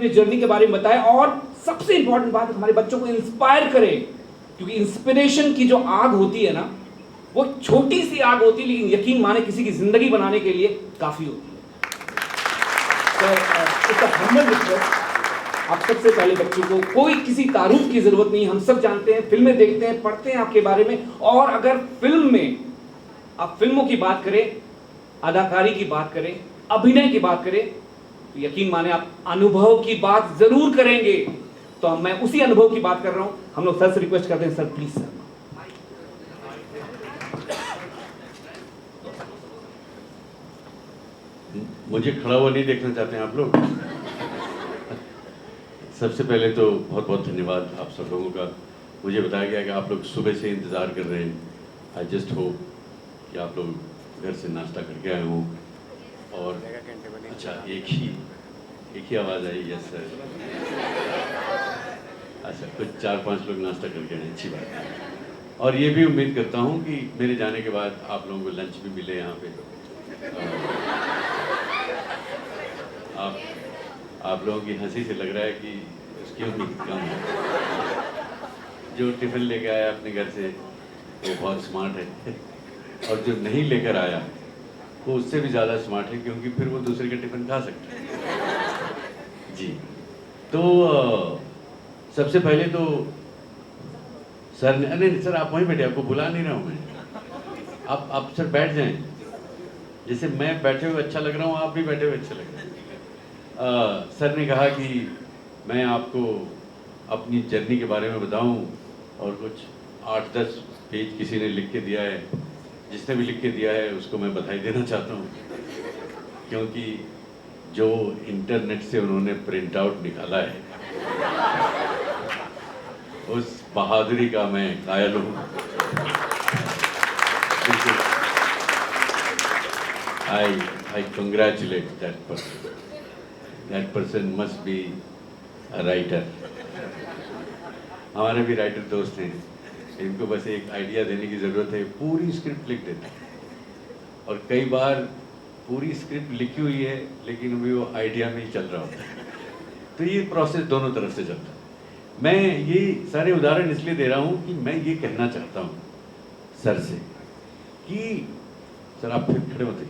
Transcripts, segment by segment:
अपनी जर्नी के बारे में बताएं और सबसे इंपॉर्टेंट बात हमारे बच्चों को इंस्पायर करें, क्योंकि इंस्पिरेशन की जो आग होती है ना, वो छोटी सी आग होती है लेकिन यकीन माने किसी की जिंदगी बनाने के लिए काफी होती है। आप सबसे पहले बच्चों को कोई किसी तारुफ की जरूरत नहीं, हम सब जानते हैं, फिल्में देखते हैं, पढ़ते हैं आपके बारे में, और अगर फिल्म में आप फिल्मों की बात करें, अदाकारी की बात करें, अभिनय की बात करें, तो यकीन माने आप अनुभव की बात जरूर करेंगे। तो मैं उसी अनुभव की बात कर रहा हूं। हम लोग सर से रिक्वेस्ट करते हैं, सर प्लीज सर। मुझे खड़ा हुआ नहीं देखना चाहते हैं आप लोग? सबसे पहले तो बहुत बहुत धन्यवाद आप सब लोगों का। मुझे बताया गया कि आप लोग सुबह से इंतज़ार कर रहे हैं। आई जस्ट होप कि आप लोग घर से नाश्ता करके आए हों। और अच्छा, एक ही आवाज़ आई, यस सर। अच्छा, कुछ 4-5 लोग नाश्ता करके आए, अच्छी बात है। और ये भी उम्मीद करता हूँ कि मेरे जाने के बाद आप लोगों को लंच भी मिले यहाँ पे। आप लोगों की हंसी से लग रहा है कि उसकी उम्मीद कम है। जो टिफ़िन लेके आया अपने घर से वो बहुत स्मार्ट है, और जो नहीं लेकर आया वो उससे भी ज़्यादा स्मार्ट है, क्योंकि फिर वो दूसरे का टिफ़िन खा सकता है। जी, तो सबसे पहले तो सर ने, अरे सर आप वहीं बैठे, आपको बुला नहीं रहा हूँ मैं। आप सर बैठ जाएं। जैसे मैं बैठे हुए अच्छा लग रहा हूँ, आप भी बैठे हुए अच्छे लग रहे हैं। सर ने कहा कि मैं आपको अपनी जर्नी के बारे में बताऊं, और कुछ 8-10 पेज किसी ने लिख के दिया है। जिसने भी लिख के दिया है उसको मैं बधाई देना चाहता हूं, क्योंकि जो इंटरनेट से उन्होंने प्रिंट आउट निकाला है उस बहादुरी का मैं कायल हूँ। I congratulate that person. That person must be a writer. हमारे भी राइटर दोस्त हैं, इनको बस एक आइडिया देने की ज़रूरत है, पूरी स्क्रिप्ट लिख देते हैं। और कई बार पूरी स्क्रिप्ट लिखी हुई है लेकिन अभी वो आइडिया में ही चल रहा होता है। तो ये प्रोसेस दोनों तरफ से चलता है। मैं ये सारे उदाहरण इसलिए दे रहा हूँ कि मैं ये कहना चाहता हूँ सर से कि सर आप फिर खड़े होते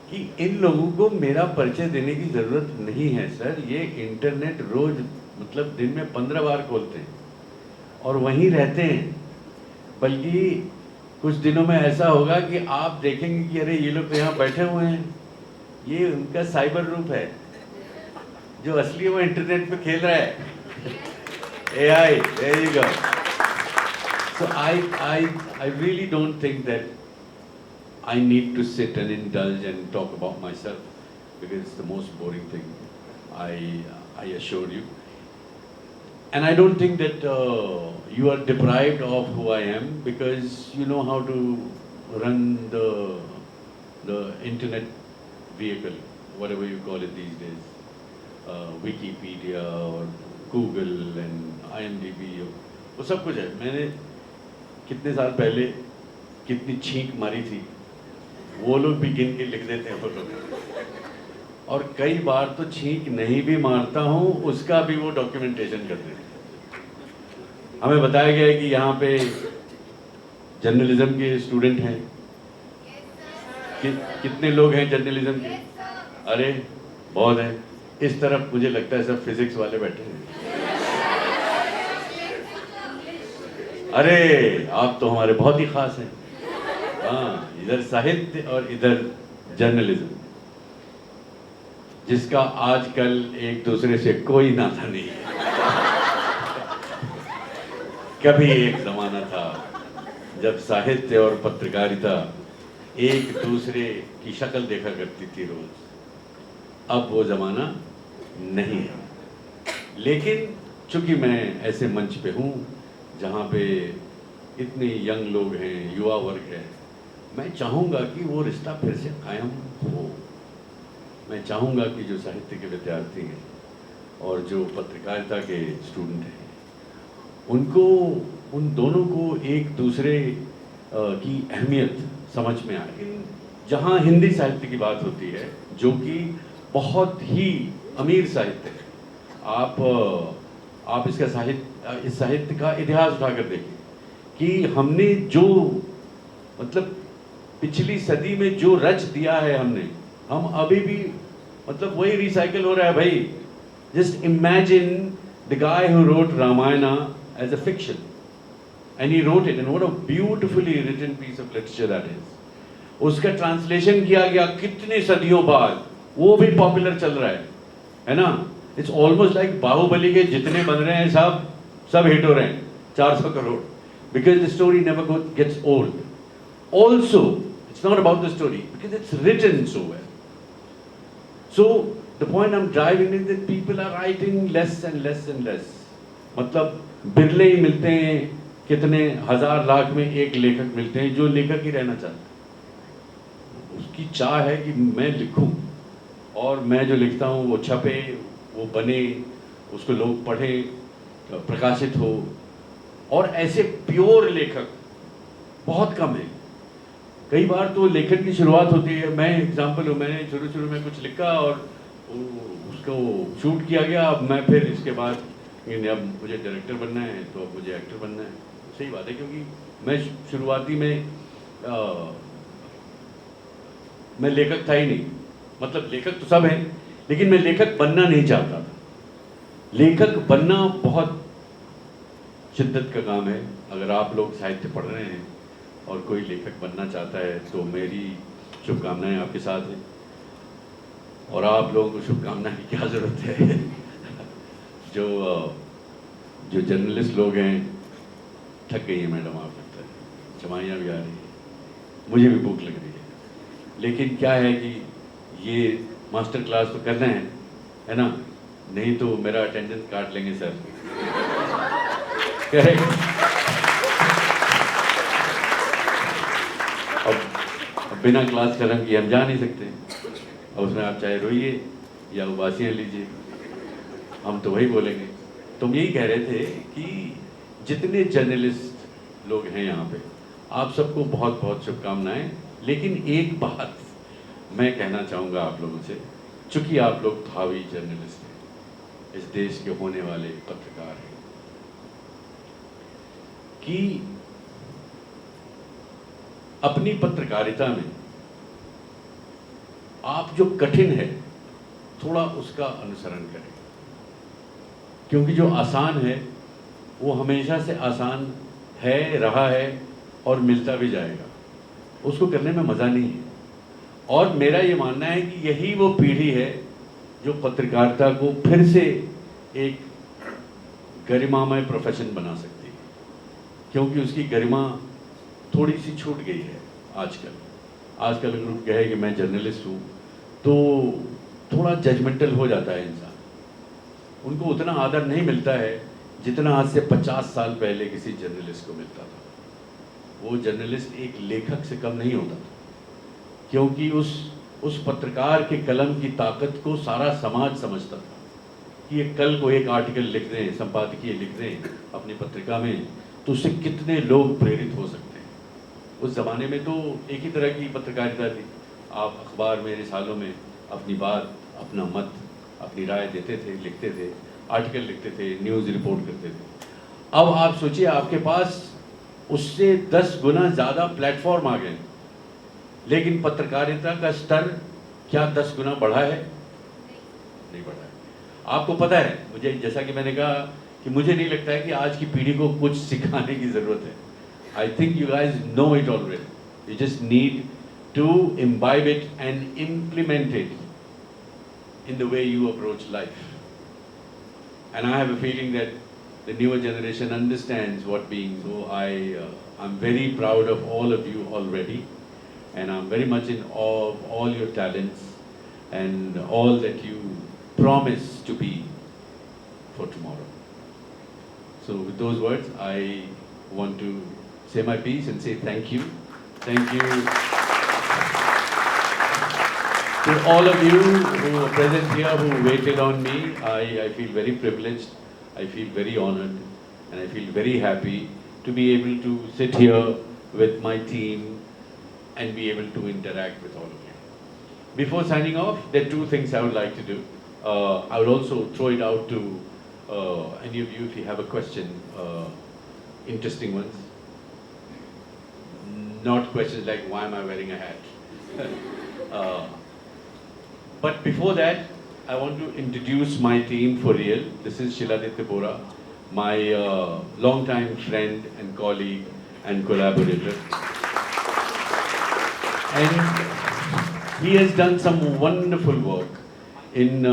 कि इन लोगों को मेरा परिचय देने की ज़रूरत नहीं है सर। ये इंटरनेट रोज मतलब दिन में 15 बार खोलते हैं और वहीं रहते हैं। बल्कि कुछ दिनों में ऐसा होगा कि आप देखेंगे कि अरे ये लोग तो यहाँ बैठे हुए हैं, ये उनका साइबर रूप है। जो असली वो इंटरनेट पे खेल रहा है। AI, there you go. So I really don't think that I need to sit and indulge and talk about myself, because it's the most boring thing, I assure you. And I don't think that you are deprived of who I am, because you know how to run the internet vehicle, whatever you call it these days, Wikipedia or Google and IMDb, वो सब कुछ है। मैंने कितने साल पहले कितनी छींक मारी थी वो लोग भी गिन के लिख देते हैं वो लोग। और कई बार तो छींक नहीं भी मारता हूँ उसका भी वो डॉक्यूमेंटेशन कर देते हैं। हमें बताया गया है कि यहाँ पे जर्नलिज्म के स्टूडेंट हैं। कितने लोग हैं जर्नलिज्म के? अरे बहुत हैं। इस तरफ मुझे लगता है सब फिजिक्स वाले बैठे हैं। अरे आप तो हमारे बहुत ही खास हैं। हाँ, इधर साहित्य और इधर जर्नलिज्म, जिसका आजकल एक दूसरे से कोई नाता नहीं है। कभी एक जमाना था जब साहित्य और पत्रकारिता एक दूसरे की शक्ल देखा करती थी रोज। अब वो जमाना नहीं है। लेकिन चूंकि मैं ऐसे मंच पे हूँ जहाँ पे इतने यंग लोग हैं, युवा वर्ग है, मैं चाहूँगा कि वो रिश्ता फिर से कायम हो। मैं चाहूँगा कि जो साहित्य के विद्यार्थी हैं और जो पत्रकारिता के स्टूडेंट हैं, उनको, उन दोनों को एक दूसरे की अहमियत समझ में आए। जहाँ हिंदी साहित्य की बात होती है, जो कि बहुत ही अमीर साहित्य है। आप इसका इस साहित्य का इतिहास उठाकर देखें कि हमने जो मतलब पिछली सदी में जो रच दिया है हमने, हम अभी भी मतलब वही रिसाइकल हो रहा है भाई। Just imagine the guy who wrote Ramayana as a fiction and he wrote it, and what a beautifully written piece of literature that is. उसका ट्रांसलेशन किया गया कितने सदियों बाद, वो भी पॉपुलर चल रहा है ना। इट्स ऑलमोस्ट लाइक बाहुबली के जितने बन रहे हैं सब हिट हो रहे हैं, 400 crore, because the story never gets old. Also it's not about the story because it's written so well. So the point I am driving is that people are writing less and less and less. मतलब बिरले ही मिलते हैं, कितने हजार लाख में एक लेखक मिलते हैं जो लेखक ही रहना चाहता है। उसकी चाह है कि मैं लिखूं और मैं जो लिखता हूँ वो छपे, वो बने, उसको लोग पढ़ें, प्रकाशित हो। और ऐसे प्योर लेखक बहुत कम है। कई बार तो लेखन की शुरुआत होती है, मैं एग्जाम्पल हूँ, मैंने शुरू में कुछ लिखा और उसको शूट किया गया। अब मैं फिर इसके बाद अब मुझे डायरेक्टर बनना है तो अब मुझे एक्टर बनना है। सही बात है, क्योंकि मैं शुरुआती में मैं लेखक था ही नहीं। मतलब लेखक तो सब हैं, लेकिन मैं लेखक बनना नहीं चाहता था। लेखक बनना बहुत शिद्दत का काम है। अगर आप लोग साहित्य पढ़ रहे हैं और कोई लेखक बनना चाहता है तो मेरी शुभकामनाएं आपके साथ हैं। और आप लोगों को शुभकामनाएं की क्या ज़रूरत है। जो जर्नलिस्ट लोग हैं, थक गई है मैडम, आप लगता है जमाइयाँ भी आ रही है, मुझे भी भूख लग रही है। लेकिन क्या है कि ये मास्टर क्लास तो करना है ना, नहीं तो मेरा अटेंडेंस काट लेंगे सर। करेक्ट। अब बिना क्लास खत्म किए हम जा नहीं सकते। अब उसमें आप चाहे रोइए या उबासियाँ लीजिए, हम तो वही बोलेंगे। तुम यही कह रहे थे कि जितने जर्नलिस्ट लोग हैं यहाँ पे, आप सबको बहुत बहुत शुभकामनाएं। लेकिन एक बात मैं कहना चाहूँगा आप लोगों से, चूंकि आप लोग भावी जर्नलिस्ट हैं, इस देश के होने वाले पत्रकार हैं, कि अपनी पत्रकारिता में आप जो कठिन है थोड़ा उसका अनुसरण करें। क्योंकि जो आसान है वो हमेशा से आसान है, रहा है और मिलता भी जाएगा। उसको करने में मज़ा नहीं है। और मेरा ये मानना है कि यही वो पीढ़ी है जो पत्रकारिता को फिर से एक गरिमामय प्रोफेशन बना सकती है। क्योंकि उसकी गरिमा थोड़ी सी छूट गई है आजकल अगर लोग कहे कि मैं जर्नलिस्ट हूँ तो थोड़ा जजमेंटल हो जाता है इंसान। उनको उतना आदर नहीं मिलता है जितना आज से 50 साल पहले किसी जर्नलिस्ट को मिलता था। वो जर्नलिस्ट एक लेखक से कम नहीं होता था, क्योंकि उस पत्रकार के कलम की ताकत को सारा समाज समझता था कि ये कल को एक आर्टिकल लिख दें, संपादकीय लिख दें अपनी पत्रिका में, तो उससे कितने लोग प्रेरित हो सकते हैं। उस ज़माने में तो एक ही तरह की पत्रकारिता थी। आप अखबार में रिसालों में अपनी बात, अपना मत, अपनी राय देते थे, लिखते थे, आर्टिकल लिखते थे, न्यूज़ रिपोर्ट करते थे। अब आप सोचिए, आपके पास उससे 10 गुना ज़्यादा प्लेटफॉर्म आ गए, लेकिन पत्रकारिता का स्तर क्या 10 गुना बढ़ा है? नहीं बढ़ा है। आपको पता है, मुझे जैसा कि मैंने कहा कि मुझे नहीं लगता है कि आज की पीढ़ी को कुछ सिखाने की ज़रूरत है। I think you guys know it already. You just need to imbibe it and implement it in the way you approach life. And I have a feeling that the newer generation understands what being. So I'm very proud of all of you already, and I'm very much in awe of all your talents and all that you promise to be for tomorrow. So with those words, I want to say my piece and say thank you. Thank you to all of you who are present here, who waited on me. I feel very privileged, I feel very honored, and I feel very happy to be able to sit here with my team and be able to interact with all of you. Before signing off, there are two things I would like to do. I will also throw it out to any of you if you have a question, interesting ones. Not questions like why am I wearing a hat. But before that, I want to introduce my team for real. This is Shiladitya Bora, my long-time friend and colleague and collaborator. And he has done some wonderful work in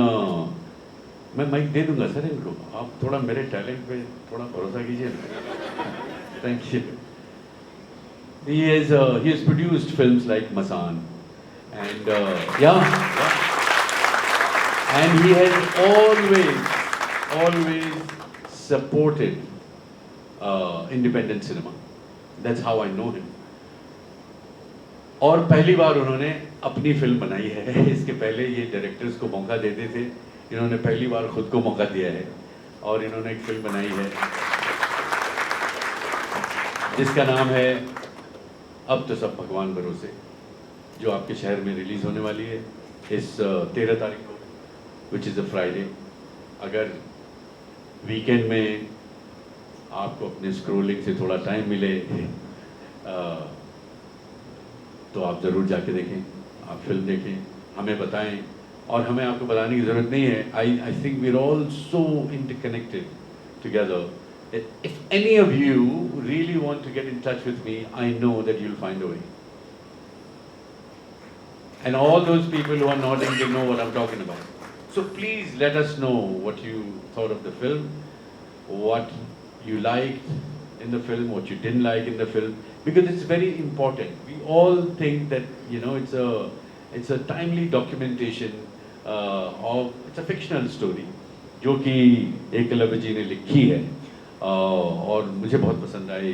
मैं mic दे दूंगा sir इनको, आप थोड़ा मेरे talent पे थोड़ा भरोसा कीजिए. Thank you. He has produced films like Masan and and he has always supported independent cinema. That's how I know him. और पहली बार उन्होंने अपनी फिल्म बनाई है. इसके पहले ये डायरेक्टर्स को मौका देते थे, इन्होंने पहली बार खुद को मौका दिया है और इन्होंने एक फिल्म बनाई है जिसका नाम है अब तो सब भगवान भरोसे, जो आपके शहर में रिलीज होने वाली है इस 13 तारीख को, विच इज़ अ फ्राइडे. अगर वीकेंड में आपको अपने स्क्रोलिंग से थोड़ा टाइम मिले तो आप ज़रूर जाके देखें, आप फिल्म देखें, हमें बताएं. और हमें आपको बताने की ज़रूरत नहीं है. I think we are all so interconnected together. If any of you really want to get in touch with me, I know that you'll find a way. And all those people who are nodding, they know what I'm talking about. So please let us know what you thought of the film, what you liked in the film, what you didn't like in the film, because it's very important. We all think that, you know, it's a timely documentation it's a fictional story जो कि एकलव्य जी ने लिखी है और मुझे बहुत पसंद आई,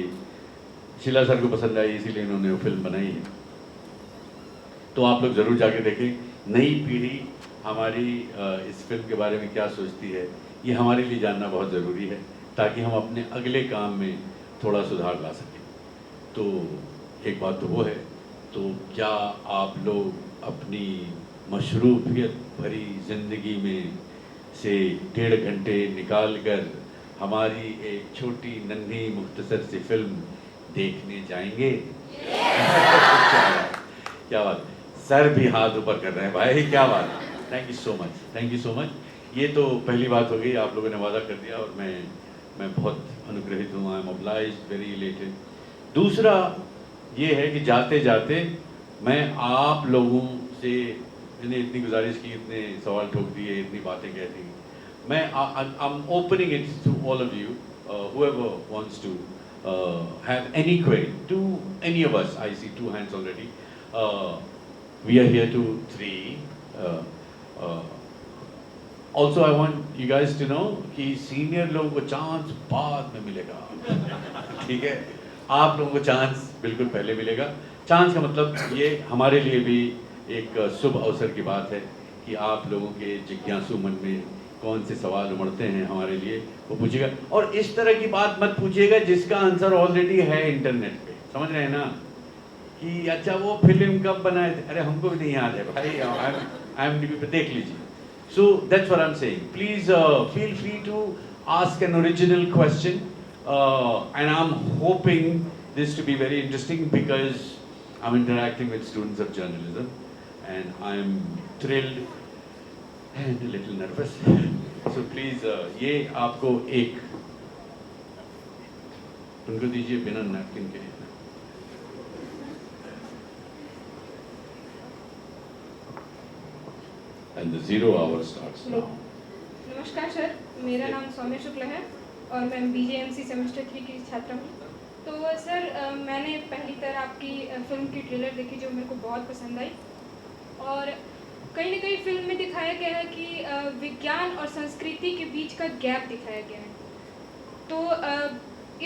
Sheila sir को पसंद आई, इसीलिए उन्होंने वो फिल्म बनाई है. तो आप लोग ज़रूर जाके देखें. नई पीढ़ी हमारी इस फिल्म के बारे में क्या सोचती है, ये हमारे लिए जानना बहुत ज़रूरी है ताकि हम अपने अगले काम में थोड़ा सुधार ला सकें. तो एक बात तो वो है. तो क्या आप लोग अपनी मशरूफियत भरी ज़िंदगी में से 1.5 घंटे निकाल कर हमारी एक छोटी नन्ही मुख्तसर सी फिल्म देखने जाएंगे? क्या बात. सर भी हाथ ऊपर कर रहे हैं भाई, क्या बात. Thank you so much, thank you so much. ये तो पहली बात हो गई, आप लोगों ने वादा कर दिया और मैं बहुत अनुग्रहित हूँ. I am obliged, very elated. दूसरा ये है कि जाते जाते मैं आप लोगों से, मैंने इतनी गुजारिश की, इतने सवाल ठोक दिए, इतनी बातें कह दी. मैं I am opening it to all of you, whoever wants to have any query to any of us. I see 2 hands already. We are here to 3. Also I want you guys to know कि senior लोगों को chance बाद में मिलेगा. ठीक है, आप लोगों को चांस बिल्कुल पहले मिलेगा. चांस का मतलब ये हमारे लिए भी एक शुभ अवसर की बात है कि आप लोगों के जिज्ञासु मन में कौन से सवाल उमड़ते हैं हमारे लिए वो पूछिएगा. और इस तरह की बात मत पूछिएगा जिसका आंसर ऑलरेडी है इंटरनेट पे. समझ रहे हैं ना कि अच्छा वो फिल्म कब बनाए थे, अरे हमको भी नहीं याद है भाई, IMDb पे देख लीजिए. So that's what I'm saying. Please feel free to ask an original question, and I'm hoping this to be very interesting because I'm interacting with students of journalism, and I'm thrilled and a little nervous. So please, ये आपको एक उनको दीजिए बिना napkin के. And the 0 hour starts now. नमस्कार sir, मेरा नाम सौम्य शुक्ला है और मैं BJMC सेमेस्टर 3 की छात्रा हूँ. तो सर मैंने पहली तरह आपकी फिल्म की ट्रेलर देखी जो मेरे को बहुत पसंद आई. और कहीं ना कहीं फिल्म में दिखाया गया है कि विज्ञान और संस्कृति के बीच का गैप दिखाया गया है. तो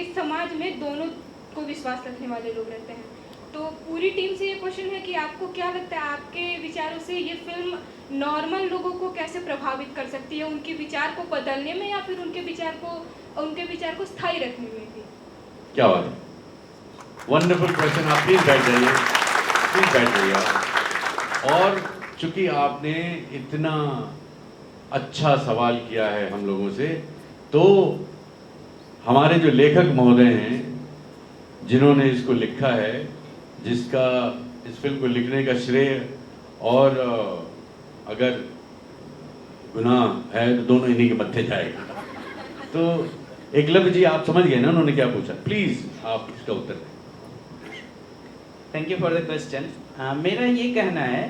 इस समाज में दोनों को विश्वास रखने वाले लोग रहते हैं. तो पूरी टीम से ये क्वेश्चन है कि आपको क्या लगता है, आपके विचारों से ये फिल्म नॉर्मल लोगों को कैसे प्रभावित कर सकती है, उनके विचार को बदलने में या फिर उनके विचार को स्थायी रखने में भी? क्या बात है, वंडरफुल क्वेश्चन. आप प्लीज बैठ जाइए, प्लीज बैठ जाइए. और चूंकि आपने इतना अच्छा सवाल किया है हम लोगों से। तो हमारे जो लेखक महोदय हैं जिन्होंने इसको लिखा है, जिसका इस फिल्म को लिखने का श्रेय और अगर गुनाह है तो दोनों इन्हीं के मत्थे जाएगा। तो एकलव्य जी आप समझ गए ना उन्होंने क्या पूछा, प्लीज आप इसका उत्तर दें। Thank you for the question. मेरा ये कहना है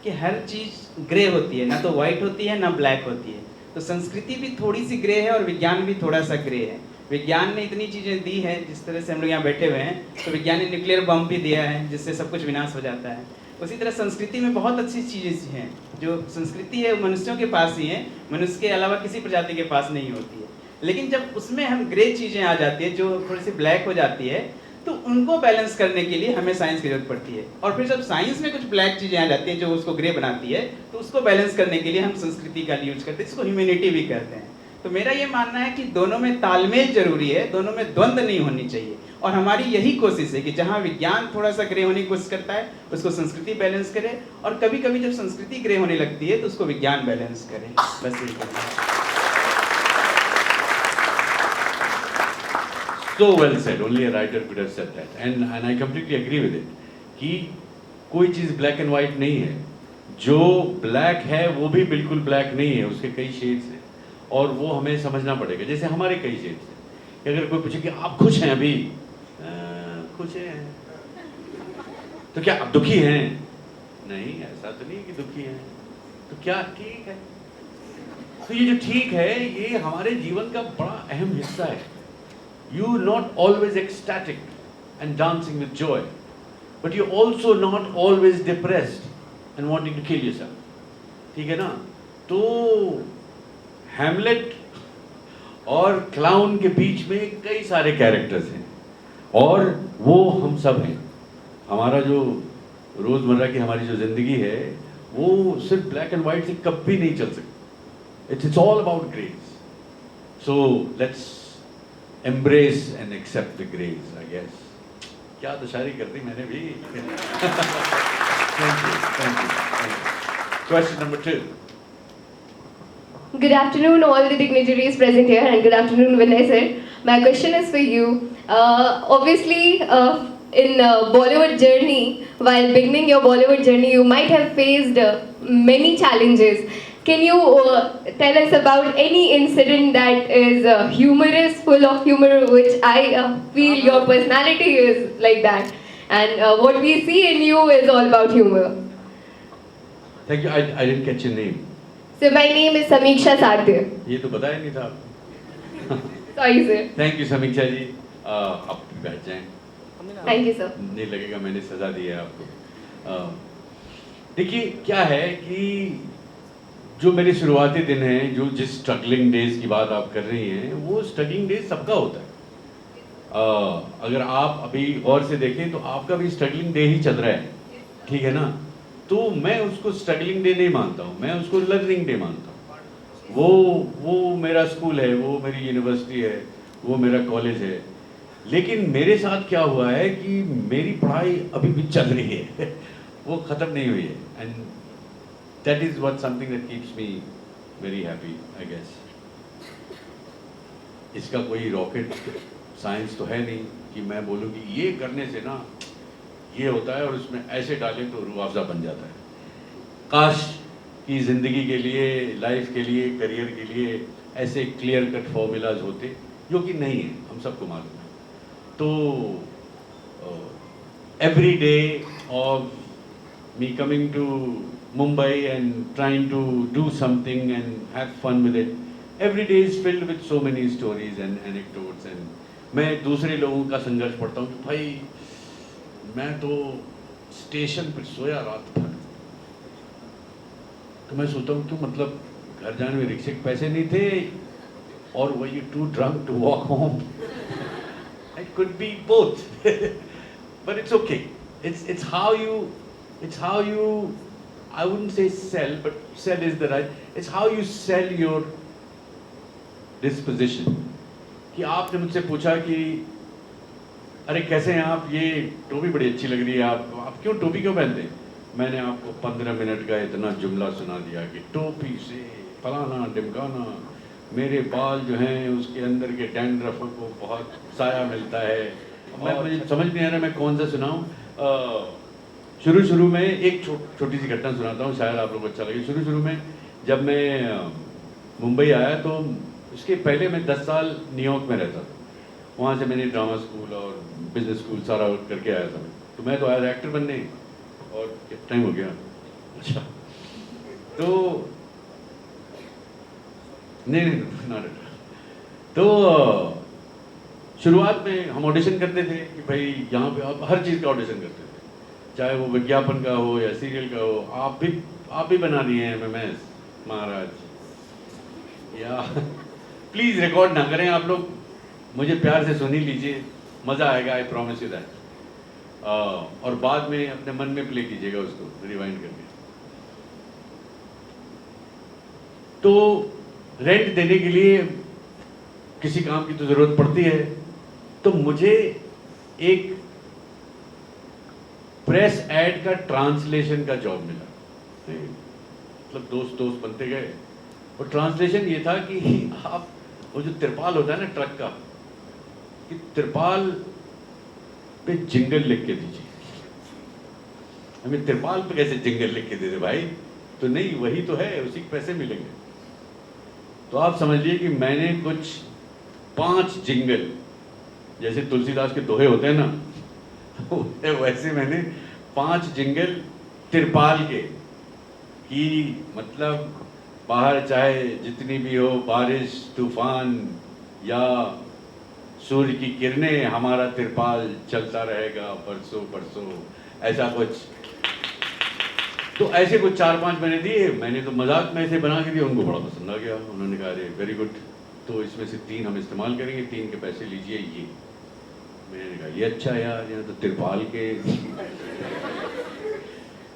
कि हर चीज़ ग्रे होती है, ना तो वाइट होती है ना ब्लैक होती है। तो संस्कृति भी थोड़ी सी ग्रे है और विज्ञान भी थोड़ा सा ग्रे है। विज्ञान ने इतनी चीज़ें दी हैं, जिस तरह से हम लोग यहाँ बैठे हुए हैं, तो विज्ञान ने न्यूक्लियर बम भी दिया है जिससे सब कुछ विनाश हो जाता है। उसी तरह संस्कृति में बहुत अच्छी चीज़ें हैं। जो संस्कृति है वो मनुष्यों के पास ही है, मनुष्य के अलावा किसी प्रजाति के पास नहीं होती है। लेकिन जब उसमें हम ग्रे चीज़ें आ जाती है, जो थोड़ी सी ब्लैक हो जाती है, तो उनको बैलेंस करने के लिए हमें साइंस की जरूरत पड़ती है। और फिर जब साइंस में कुछ ब्लैक चीज़ें आ जाती हैं जो उसको ग्रे बनाती है, तो उसको बैलेंस करने के लिए हम संस्कृति का यूज करते हैं, जिसको ह्यूमैनिटी भी कहते हैं। तो मेरा ये मानना है कि दोनों में तालमेल जरूरी है, दोनों में द्वंद्व नहीं होनी चाहिए। और हमारी यही कोशिश है कि जहाँ विज्ञान थोड़ा सा ग्रे होने की कोशिश करता है, उसको संस्कृति बैलेंस करे, और कभी कभी जब संस्कृति ग्रे होने लगती है तो उसको विज्ञान बैलेंस करे। बस यही कहना है। So well said, only a writer could have said that, and I completely agree with it कि कोई चीज़ ब्लैक एंड वाइट नहीं है। जो ब्लैक है वो भी बिल्कुल ब्लैक नहीं है, उसके कई शेड्स हैं और वो हमें समझना पड़ेगा। जैसे हमारे कई शेड्स हैं कि अगर कोई पूछे कि आप खुश हैं अभी, खुश हैं, तो क्या आप दुखी हैं? नहीं, ऐसा तो नहीं कि दुखी हैं। तो क्या ठीक है? तो ये जो ठीक है ये हमारे जीवन का बड़ा अहम हिस्सा है। You not always ecstatic and dancing with joy, but you're also not always depressed and wanting to kill yourself. ठीक है ना? तो हैमलेट और क्लाउन के बीच में कई सारे कैरेक्टर्स हैं और वो हम सब हैं। हमारा जो रोजमर्रा की हमारी जो जिंदगी है वो सिर्फ ब्लैक एंड व्हाइट से कभी नहीं चल सकती। It's all about grace. So let's embrace and accept the grace, I guess. क्या तो शायरी कर दी मैंने भी। Thank you, thank you, thank you. Question number 2. Good afternoon, all the dignitaries present here, and good afternoon, Vinay sir. My question is for you. Obviously, in Bollywood journey, while beginning your Bollywood journey, you might have faced many challenges. Can you tell us about any incident that is humorous, full of humor, which I feel your personality is like that, and what we see in you is all about humor. Thank you. I didn't catch your name. So my name is Samiksha Sadhya. ये तो बताया नहीं था। Sorry sir. Thank you समीक्षा जी। आप बैठ जाएं। Thank you sir. नहीं लगेगा मैंने सजा दी है आपको। देखिए क्या है कि जो मेरे शुरुआती दिन हैं, जो जिस स्ट्रगलिंग डेज की बात आप कर रही हैं, वो स्ट्रगलिंग डेज सबका होता है। अगर आप अभी गौर से देखें तो आपका भी स्ट्रगलिंग डे ही चल रहा है, ठीक है ना? तो मैं उसको स्ट्रगलिंग डे नहीं मानता हूँ, मैं उसको लर्निंग डे मानता हूँ। वो मेरा स्कूल है, वो मेरी यूनिवर्सिटी है, वो मेरा कॉलेज है। लेकिन मेरे साथ क्या हुआ है कि मेरी पढ़ाई अभी भी चल रही है वो ख़त्म नहीं हुई है, and that is what something that keeps me very happy, I guess. इसका कोई रॉकेट साइंस तो है नहीं कि मैं बोलूँ कि ये करने से ना ये होता है और उसमें ऐसे डालें तो रूह अफ़ज़ा बन जाता है। काश कि ज़िंदगी के लिए, लाइफ के लिए, करियर के लिए ऐसे क्लियर कट फॉर्मूलाज होते, जो कि नहीं है, हम सबको मालूम है। तो every day of me coming to Mumbai and trying to do something and have fun with it. Every day is filled with so many stories and anecdotes, and मैं दूसरे लोगों का संघर्ष पढ़ता हूँ कि भाई मैं तो स्टेशन पर सोया रात भर, तो मैं सोचता हूँ कि मतलब घर जाने में रिक्शे के पैसे नहीं थे और were you too drunk to walk home? It could be both, but it's okay. It's how you I wouldn't say sell, but sell is the right. It's how you sell your disposition. कि आपने मुझसे पूछा कि अरे कैसे हैं आप, ये टोपी बड़ी अच्छी लग रही है, आप क्यों टोपी क्यों पहनते हैं? मैंने आपको 15 मिनट का इतना जुमला सुना दिया कि टोपी से फलाना ढिमकाना, मेरे बाल जो हैं उसके अंदर के डैंड्रफ को बहुत साया मिलता है। मुझे समझ नहीं आ रहा मैं कौन सा सुनाऊं। शुरू में एक छोटी सी घटना सुनाता हूँ, शायद आप लोगों को अच्छा लगे। शुरू में जब मैं मुंबई आया तो उसके पहले मैं 10 साल न्यूयॉर्क में रहता था। वहाँ से मैंने ड्रामा स्कूल और बिजनेस स्कूल सारा करके आया था। तो मैं तो आया था एक्टर बनने, और कितना टाइम हो गया, अच्छा तो नहीं तो शुरुआत में हम ऑडिशन करते थे कि भाई यहाँ पे आप हर चीज़ का ऑडिशन करते थे, चाहे वो विज्ञापन का हो या सीरियल का हो। आप भी बना दिए हैं MMS महाराज। या प्लीज़ रिकॉर्ड ना करें आप लोग, मुझे प्यार से सुन ही लीजिए, मज़ा आएगा, आई प्रॉमिस यू दैट। और बाद में अपने मन में प्ले कीजिएगा उसको रिवाइंड करके। तो रेंट देने के लिए किसी काम की तो ज़रूरत पड़ती है, तो मुझे एक प्रेस ऐड का ट्रांसलेशन का जॉब मिला। मतलब दोस्त बनते गए, और ट्रांसलेशन ये था कि आप वो जो तिरपाल होता है ना ट्रक का, कि तिरपाल पे जिंगल लिख के दीजिए। हमें तिरपाल पे कैसे जिंगल लिख के दे दे भाई, तो नहीं वही तो है, उसी के पैसे मिलेंगे। तो आप समझिए कि मैंने कुछ 5 जिंगल, जैसे तुलसीदास के दोहे होते हैं ना वैसे मैंने 5 जिंगल तिरपाल के, कि मतलब बाहर चाहे जितनी भी हो बारिश तूफान या सूर्य की किरणें, हमारा तिरपाल चलता रहेगा बरसों बरसों, ऐसा कुछ। तो ऐसे कुछ 4-5 मैंने दिए। मैंने तो मजाक में ऐसे बना के दिया, उनको बड़ा पसंद आ गया। उन्होंने कहा अरे वेरी गुड, तो इसमें से 3 हम इस्तेमाल करेंगे, 3 के पैसे लीजिए ये। मैंने कहा ये अच्छा यार, यहाँ तो तिरपाल के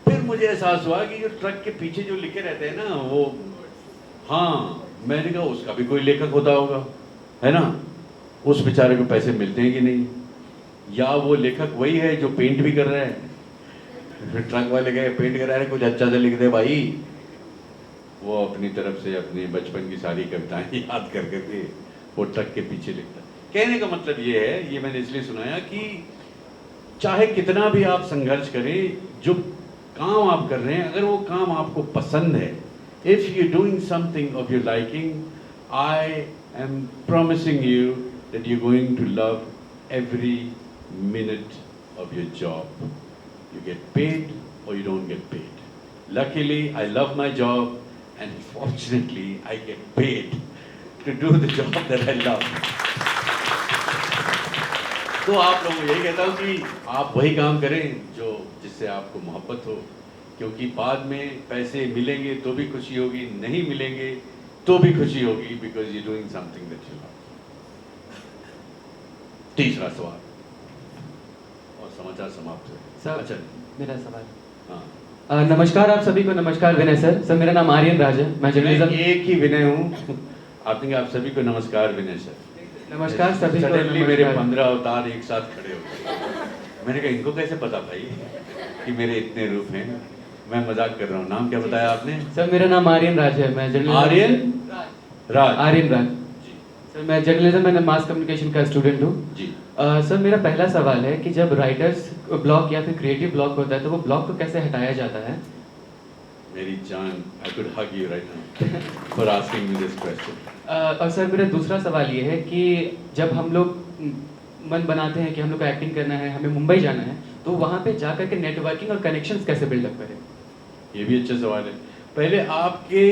फिर मुझे एहसास हुआ कि जो ट्रक के पीछे जो लिखे रहते हैं ना वो, हाँ मैंने कहा उसका भी कोई लेखक होता होगा, है ना, उस बेचारे को पैसे मिलते हैं कि नहीं, या वो लेखक वही है जो पेंट भी कर रहा है। फिर ट्रक वाले गए पेंट करा रहे, कुछ अच्छा से लिख दे भाई। वो अपनी तरफ से अपने बचपन की सारी कविताएं याद कर करके वो ट्रक के पीछे लिखता। कहने का मतलब ये है, ये मैंने इसलिए सुनाया कि चाहे कितना भी आप संघर्ष करें, जो काम आप कर रहे हैं अगर वो काम आपको पसंद है, if you doing something of your liking, I am promising you that you going to love every minute of your job. You get paid or you don't get paid. Luckily, I love my job, and fortunately, I get paid to do the job that I love. तो आप लोगों को यही कहता हूँ कि आप वही काम करें जो जिससे आपको मोहब्बत हो, क्योंकि बाद में पैसे मिलेंगे तो भी खुशी होगी, नहीं मिलेंगे तो भी खुशी होगी, because you're doing something that you love. तीसरा सवाल और समाचार समाप्त है। सर अच्छा, मेरा सवाल। हाँ नमस्कार आप सभी को। नमस्कार विनय सर। सर मेरा नाम आर्यन राज है, मैं जर्नलिज्म। मैं एक ही विनय हूँ। आप सभी को नमस्कार विनय सर। नमस्कार सभी को। सडनली मेरे 15 अवतार एक साथ खड़े हो गए। मैंने कहा इनको कैसे पता भाई कि मेरे इतने रूप हैं। मैं मजाक कर रहा हूँ। नाम क्या बताया आपने? सर मेरा नाम आर्यन राज है, मैं जर्नलिज्म। आर्यन राज। आर्यन राज जी सर। मैं जर्नलिज्म एंड मास कम्युनिकेशन का स्टूडेंट हूँ जी। सर मेरा पहला सवाल है कि जब राइटर्स ब्लॉक या फिर क्रिएटिव ब्लॉक होता है तो वो ब्लॉक को कैसे हटाया जाता है? मेरी जान, I could hug you right now for asking me this question. और सर मेरा दूसरा सवाल ये है कि जब हम लोग मन बनाते हैं कि हम लोग को एक्टिंग करना है, हमें मुंबई जाना है, तो वहाँ पे जा करके नेटवर्किंग और कनेक्शंस कैसे बिल्डअप करें? ये भी अच्छा सवाल है। पहले आपके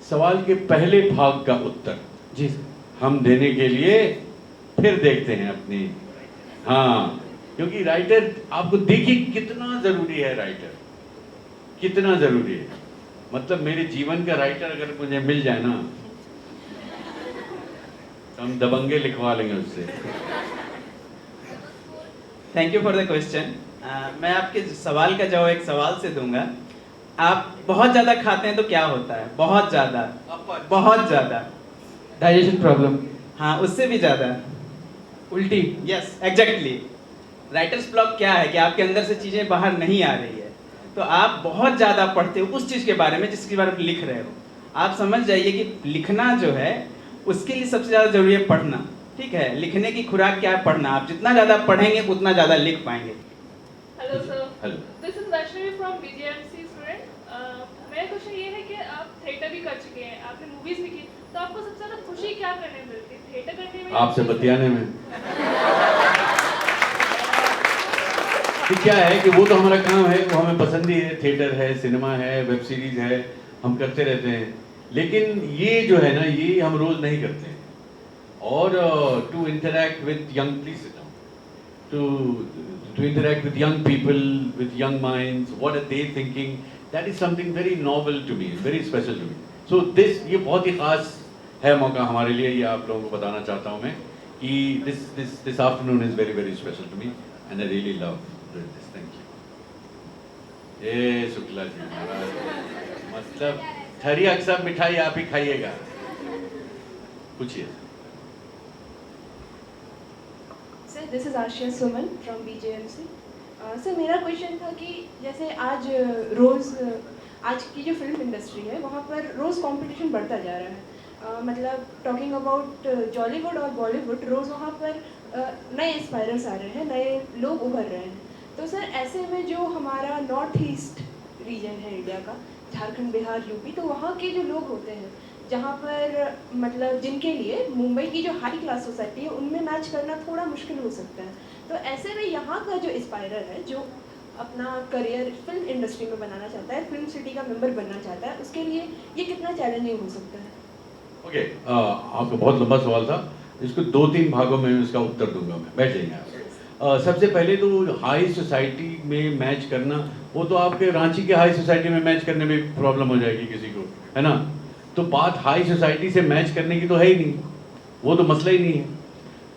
सवाल के पहले भाग का उत्तर जी सर हम देने के लिए फिर देखते हैं अपनी, हाँ, क्योंकि राइटर आपको देखिए कितना जरूरी है। राइटर कितना जरूरी है, मतलब मेरे जीवन का राइटर अगर मुझे मिल जाए ना तो हम दबंगे लिखवा लेंगे उससे। Thank you for the question. मैं आपके सवाल का जवाब एक सवाल से दूंगा। आप बहुत ज़्यादा खाते हैं तो क्या होता है? बहुत ज़्यादा, बहुत ज़्यादा डाइजेशन प्रॉब्लम। हाँ, उससे भी ज़्यादा उल्टी। Yes exactly. राइटर्स ब्लॉक क्या है कि आपके अंदर से चीज़ें बाहर नहीं आ रही है, तो आप बहुत ज़्यादा पढ़ते हो उस चीज़ के बारे में जिसके बारे में लिख रहे हो। आप समझ जाइए कि लिखना जो है उसके लिए सबसे ज़्यादा जरूरी है पढ़ना। ठीक है, लिखने की खुराक क्या है? पढ़ना। आप जितना ज़्यादा पढ़ेंगे उतना ज़्यादा लिख पाएंगे। Hello sir, hello. This is Vaishnavi from BJMC student. मेरा क्वेश्चन ये है कि आप थिएटर भी कर चुके हैं, आपने मूवीज भी की, तो आपको सबसे ज़्यादा खुशी क्या करने में मिलती है? थिएटर करने में? आपसे बतियाने में। कि क्या है कि वो तो हमारा काम है, वो हमें पसंद ही है। थिएटर है, सिनेमा है, वेब सीरीज है, हम करते रहते हैं। लेकिन ये जो है ना, ये हम रोज नहीं करते हैं। और to interact with young, please sit down, to interact with young people, with young minds, what are they thinking, that is something very novel to me, very special to me. So this, ये बहुत ही खास है मौका हमारे लिए, ये आप लोगों को बताना चाहता हूँ मैं कि this afternoon is very very special to me and I really love doing this. Thank you. ए शुक्ला जी महाराज, मतलब ठरी अक्सर मिठाई आप ही खाइएगा। पूछिए। Sir, this is Asia Suman from BJMC। Sir, मेरा क्वेश्चन था कि जैसे आज की जो फिल्म इंडस्ट्री है वहाँ पर रोज़ कंपटीशन बढ़ता जा रहा है। मतलब टॉकिंग अबाउट जॉलीवुड और बॉलीवुड, रोज़ वहाँ पर नए एस्पायरर्स आ रहे हैं, नए लोग उभर रहे हैं। तो सर, ऐसे में जो हमारा नॉर्थ ईस्ट रीजन है इंडिया का, झारखंड, बिहार, यूपी, तो वहाँ के जो लोग होते हैं, जहाँ पर मतलब जिनके लिए मुंबई की जो हाई क्लास सोसाइटी है उनमें मैच करना थोड़ा मुश्किल हो सकता है, तो ऐसे में यहाँ का जो एस्पायरर है, जो अपना करियर फिल्म इंडस्ट्री में बनाना चाहता है, फिल्म सिटी का मेंबर बनना चाहता है, उसके लिए ये कितना चैलेंजिंग हो सकता है? ओके, आपका बहुत लंबा सवाल था, इसको 2-3 भागों में इसका उत्तर दूंगा मैं। बैठ जाइए आप। सबसे पहले तो हाई सोसाइटी में मैच करना, वो तो आपके रांची के हाई सोसाइटी में मैच करने में प्रॉब्लम हो जाएगी किसी को, है ना। तो बात हाई सोसाइटी से मैच करने की तो है ही नहीं, वो तो मसला ही नहीं है।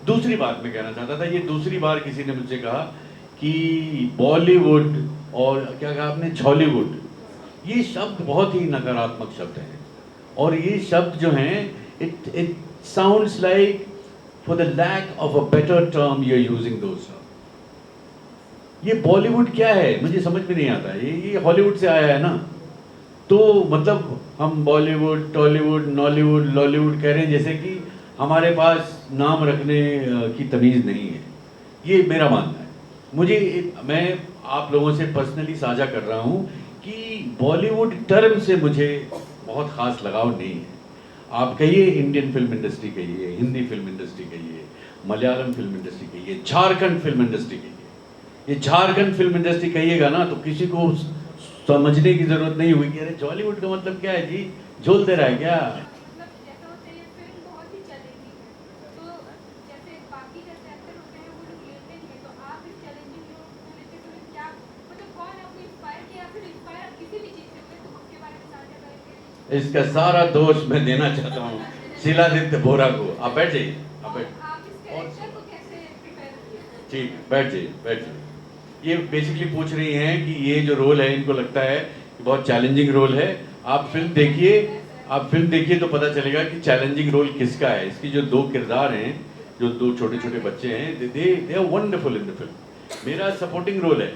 दूसरी बात मैं कहना चाहता था, ये दूसरी बार किसी ने मुझसे कहा कि बॉलीवुड और क्या कहा आपने, छॉलीवुड, ये शब्द बहुत ही नकारात्मक शब्द हैं। और ये शब्द जो हैं, it sounds like for the lack of a better term you are using those term. ये बॉलीवुड क्या है मुझे समझ में नहीं आता। ये हॉलीवुड से आया है ना, तो मतलब हम बॉलीवुड, टॉलीवुड, नॉलीवुड, लॉलीवुड कह रहे हैं, जैसे कि हमारे पास नाम रखने की तमीज़ नहीं है। ये मेरा मानना है। मैं आप लोगों से पर्सनली साझा कर रहा हूँ कि बॉलीवुड टर्म से मुझे बहुत ख़ास लगाव नहीं है। आप कहिए इंडियन फिल्म इंडस्ट्री कहिए, हिंदी फिल्म इंडस्ट्री कहिए, मलयालम फिल्म इंडस्ट्री कहिए, झारखंड फिल्म इंडस्ट्री कहिए। ये झारखंड फिल्म इंडस्ट्री कहिएगा ना, तो किसी को समझने की जरूरत नहीं हुई कि अरे जॉलीवुड का मतलब क्या है जी, झोल दे रहा है क्या। मतलब जैसा होता है, ये फिल्म बहुत ही चैलेंजिंग है, तो जैसे बाकी जैसे एक्टर होते हैं वो लोग लेते नहीं है, तो आप इस चैलेंजिंग रोल को लेते हुए क्या, मतलब कौन आपको इंस्पायर किया, फिर इंस्पायर किसी भी चीज़ से हुए, तो उसके बारे में साझा करेंगे। इसका सारा दोष मैं देना चाहता हूँ शिलादित्य बोरा को। आप बैठ जाइए, आप बैठ। आप इस कैरेक्टर को कैसे प्रिपेयर किए? ठीक, बैठ जाइए, बैठ जाइए। ये बेसिकली पूछ रही हैं कि ये जो रोल है, इनको लगता है कि बहुत चैलेंजिंग रोल है। आप फिल्म देखिए तो पता चलेगा कि चैलेंजिंग रोल किसका है। इसकी जो 2 किरदार हैं, जो 2 छोटे छोटे बच्चे हैं, they are wonderful in the film. मेरा सपोर्टिंग रोल है,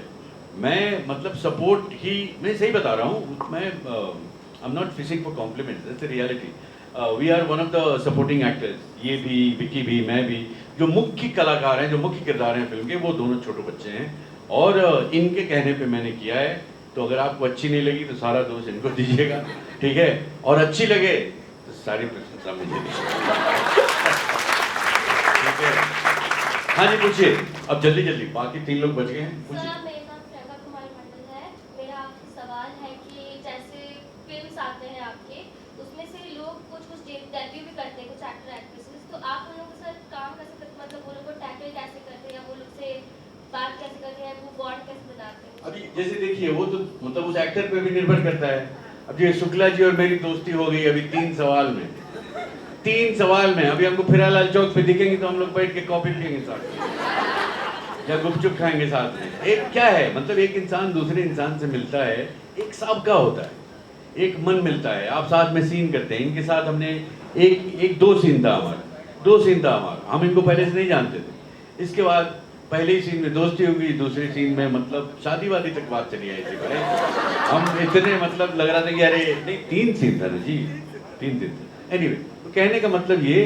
मैं मतलब सपोर्ट ही, मैं सही बता रहा हूँ, मैं I am not fishing for compliments, that's the reality. We are one of the supporting actors, ये भी, विकी भी, मैं भी। जो मुख्य कलाकार हैं, जो मुख्य किरदार हैं फिल्म के, वो दोनों छोटे बच्चे हैं। और इनके कहने पे मैंने किया है, तो अगर आपको अच्छी नहीं लगी तो सारा दोष इनको दीजिएगा, ठीक है। और अच्छी लगे तो सारी प्रशंसा मुझे दीजिएगा, ठीक है। हाँ जी, पूछिए अब जल्दी, बाकी 3 लोग बच गए हैं, पूछिए। सर, मेरा नाम प्रियंका कुमारी मंडल है। मेरा आपसे सवाल है कि जैसे फिल्म्स आते हैं आपके, उसमें से लोग कुछ डेब्यू भी करते हैं, कुछ एक्टर एक्ट्रेसेस, तो आप उन लोगों के साथ काम कैसे करते हैं, मतलब वो लोग को टैकल कैसे करते हैं, या वो लोग से बात कैसे करते हैं, वो बॉन्ड कैसे बनाते हैं? अभी जैसे देखिए, वो तो मतलब उस एक्टर पे भी निर्भर करता है। अब ये शुक्ला जी और मेरी दोस्ती हो गई अभी 3 सवाल में। 3 सवाल में अभी हमको फिरालाल चौक पे दिखेंगे तो हम लोग बैठ के कॉफी पियेंगे साथ में, या गुपचुप खाएंगे साथ में। एक क्या है, मतलब एक इंसान दूसरे इंसान से मिलता है, एक साबका होता है, एक मन मिलता है, आप साथ में सीन करते हैं। इनके साथ हमने एक 2 सीन था हमारा, हम इनको पहले से नहीं जानते थे। इसके बाद पहले ही सीन में दोस्ती हो गई, दूसरे सीन में मतलब शादी वादी तक बात चली आई थी भाई। हम इतने मतलब लग रहा था कि अरे नहीं, 3 सीन था ना जी, 3 दिन से। एनीवे, तो कहने का मतलब ये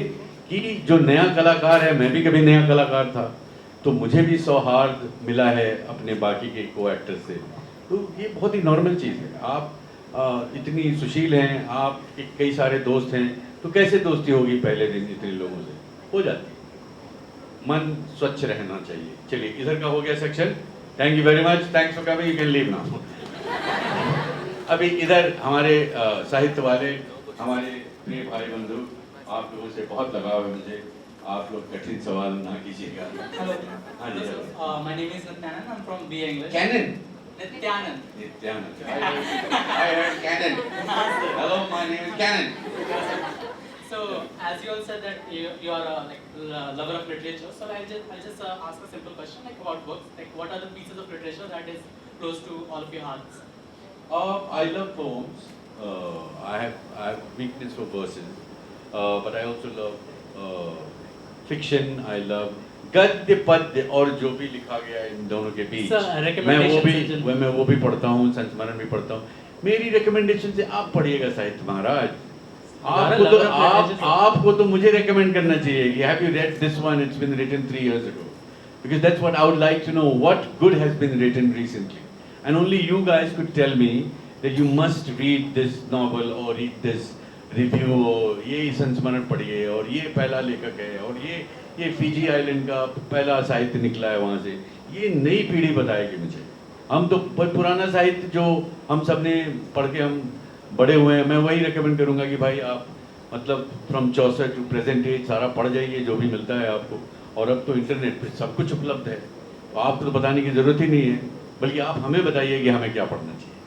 कि जो नया कलाकार है, मैं भी कभी नया कलाकार था, तो मुझे भी सौहार्द मिला है अपने बाकी के को एक्टर से। तो ये बहुत ही नॉर्मल चीज़ है। आप इतनी सुशील हैं, आप कई सारे दोस्त हैं, तो कैसे दोस्ती होगी पहले दिन इतने लोगों से? हो जाती है। मन स्वच्छ रहना चाहिए। चलिए, इधर का हो गया section. Thank you very much, thanks for coming, you can leave now. अभी इधर हमारे साहित्य वाले, हमारे प्रिय भाई बंधु, आप लोगों से बहुत लगाव है मुझे। आप लोग कठिन सवाल ना कीजिएगा। Hello. हाँ जी, So, my name is Nityanand. I'm from BA English. Kannan, Nityanand. Nityanand, I heard Kannan. Hello, my name is Kannan. So, as you all said that you are a lover of literature, so I'll just ask a simple question like about books. Like, what are the pieces of literature that is close to all of your hearts? I love poems. I have weakness for verses, but I also love fiction. I love गद्य पद्य और जो भी लिखा गया इन दोनों के बीच, मैं वो भी पढ़ता हूँ, संस्मरण भी पढ़ता हूँ। मेरी रिकमेंडेशन से आप पढ़िएगा साहित्य महाराज। आपको तो मुझे रेकमेंड करना चाहिए कि have you read this one, it's been written 3 years ago, because that's what I would like to know, what good has been written recently, and only you guys could tell me that you must read this novel or read this review, और ये संस्मरण पढ़िए, और ये पहला लेखक है, और ये फिजी आइलैंड का पहला साहित्य निकला है वहाँ से। ये नई पीढ़ी बताएगी मुझे। हम तो पुराना साहित्य जो हम सब ने पढ़ के हम बड़े हुए हैं, मैं वही रेकमेंड करूँगा कि भाई आप मतलब from Chaucer to present age सारा पढ़ जाइए जो भी मिलता है आपको। और अब तो इंटरनेट पे सब कुछ उपलब्ध है, तो आपको तो बताने की ज़रूरत ही नहीं है, बल्कि आप हमें बताइए कि हमें क्या पढ़ना चाहिए।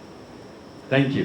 Thank you.